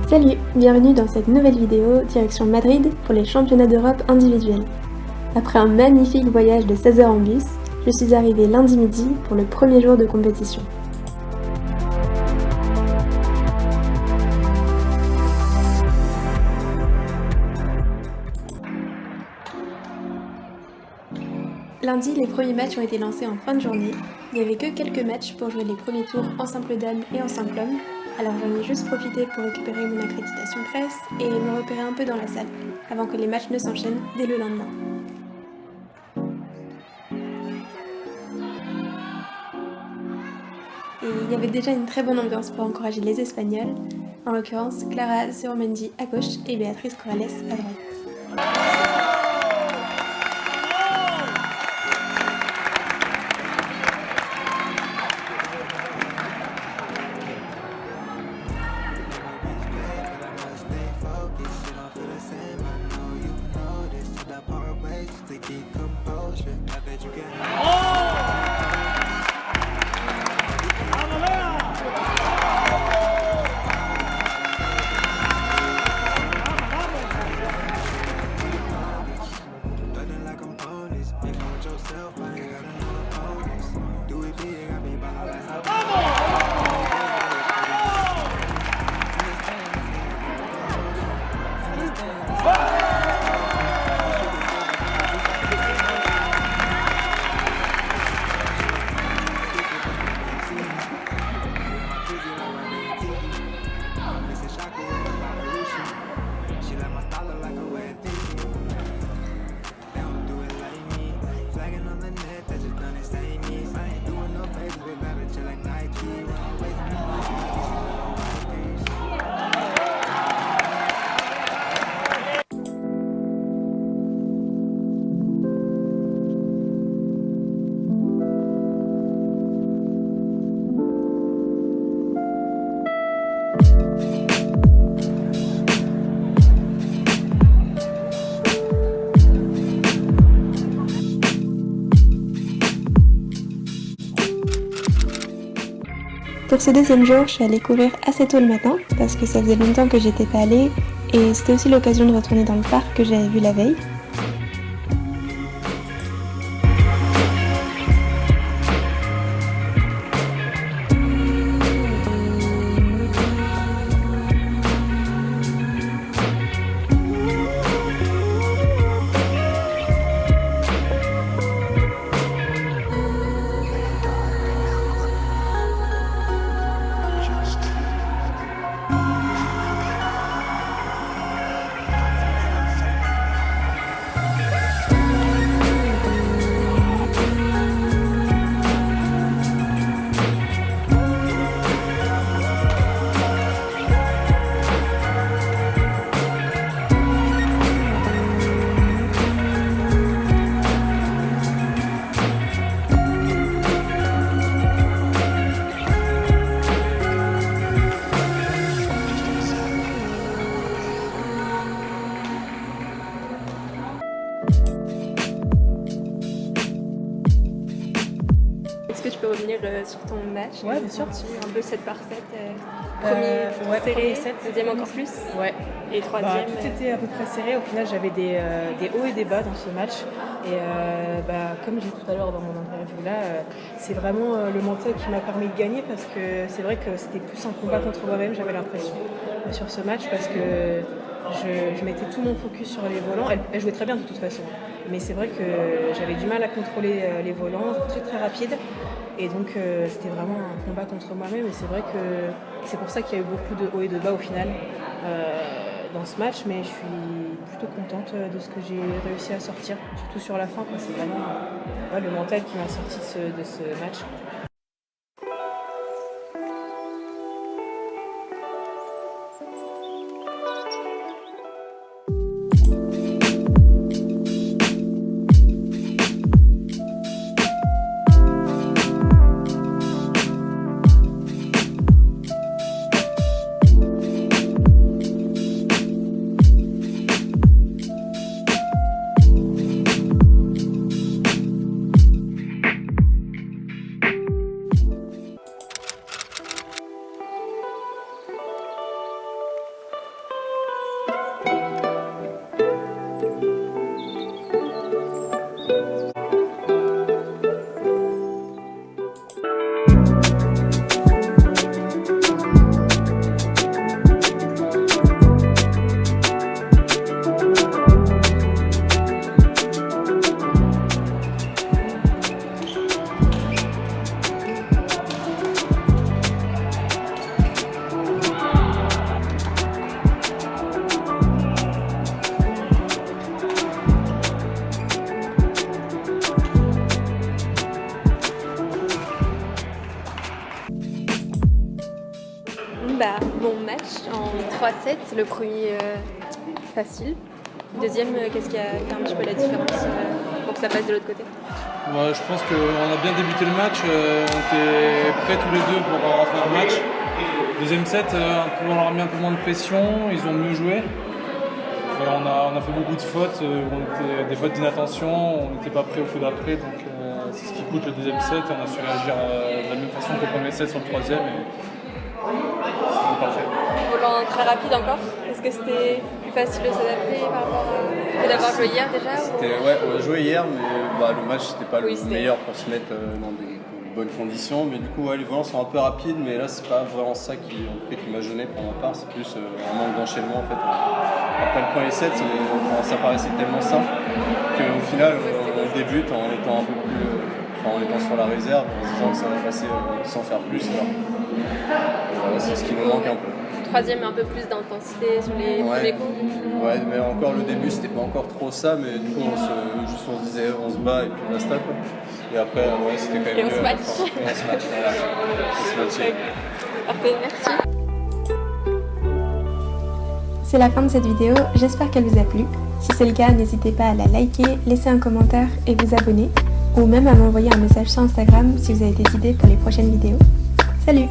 Salut, bienvenue dans cette nouvelle vidéo direction Madrid pour les championnats d'Europe individuels. Après un magnifique voyage de 16 heures en bus, je suis arrivée lundi midi pour le premier jour de compétition. Lundi, les premiers matchs ont été lancés en fin de journée. Il n'y avait que quelques matchs pour jouer les premiers tours en simple dame et en simple homme. Alors j'en ai juste profité pour récupérer mon accréditation presse et me repérer un peu dans la salle, avant que les matchs ne s'enchaînent dès le lendemain. Et il y avait déjà une très bonne ambiance pour encourager les Espagnols, en l'occurrence Clara Zuormendi à gauche et Beatriz Corrales à droite. Pour ce deuxième jour, je suis allée courir assez tôt le matin parce que ça faisait longtemps que j'étais pas allée et c'était aussi l'occasion de retourner dans le parc que j'avais vu la veille. Est-ce que tu peux revenir sur ton match? Ouais, bien sûr. Un peu 7 par 7, premier serré, 7, deuxième encore plus, ouais. Et troisième. Tout était à peu près serré. Au final, j'avais des hauts et des bas dans ce match. Et comme j'ai dit tout à l'heure dans mon interview là, c'est vraiment le mental qui m'a permis de gagner parce que c'est vrai que c'était plus un combat contre moi-même, j'avais l'impression, sur ce match parce que je mettais tout mon focus sur les volants. Elle jouait très bien de toute façon, mais c'est vrai que j'avais du mal à contrôler les volants, très très rapide. Et donc c'était vraiment un combat contre moi-même et c'est vrai que c'est pour ça qu'il y a eu beaucoup de hauts et de bas au final dans ce match, mais je suis plutôt contente de ce que j'ai réussi à sortir, surtout sur la fin, quoi. C'est vraiment le mental qui m'a sorti de ce match. Bon match en 3-7, le premier facile. Deuxième, qu'est-ce qui a fait un petit peu la différence pour que ça passe de l'autre côté? Ouais, je pense qu'on a bien débuté le match, on était prêts tous les deux pour rentrer dans le match. Deuxième set, on leur a mis un peu moins de pression, ils ont mieux joué. Et on a fait beaucoup de fautes, des fautes d'inattention, on n'était pas prêts au coup d'après, donc c'est ce qui coûte le deuxième set. On a su réagir de la même façon que le premier set sur le troisième et c'était parfait. Volant très rapide encore, est-ce que c'était plus facile de s'adapter par rapport au fait d'avoir joué hier déjà On a joué hier, mais le match c'était pas le meilleur pour se mettre dans des bonnes conditions. Mais du coup, les volants sont un peu rapides, mais là c'est pas vraiment ça qui m'a gêné pour ma part, c'est plus un manque d'enchaînement en fait. Après le premier set, ça paraissait tellement simple qu'au final on débute en étant un peu plus. En étant sur la réserve, en se disant que ça va passer sans faire plus. Voilà, c'est ce qui nous manque un peu. Troisième, un peu plus d'intensité sur les premiers coups. Ouais, mais encore le début, c'était pas encore trop ça, mais du coup, on se disait on se bat et puis basta quoi. Et après, c'était quand même mieux. On se match. On se match, voilà. On se match. Parfait, merci. C'est la fin de cette vidéo, j'espère qu'elle vous a plu. Si c'est le cas, n'hésitez pas à la liker, laisser un commentaire et vous abonner. Ou même à m'envoyer un message sur Instagram si vous avez des idées pour les prochaines vidéos. Salut!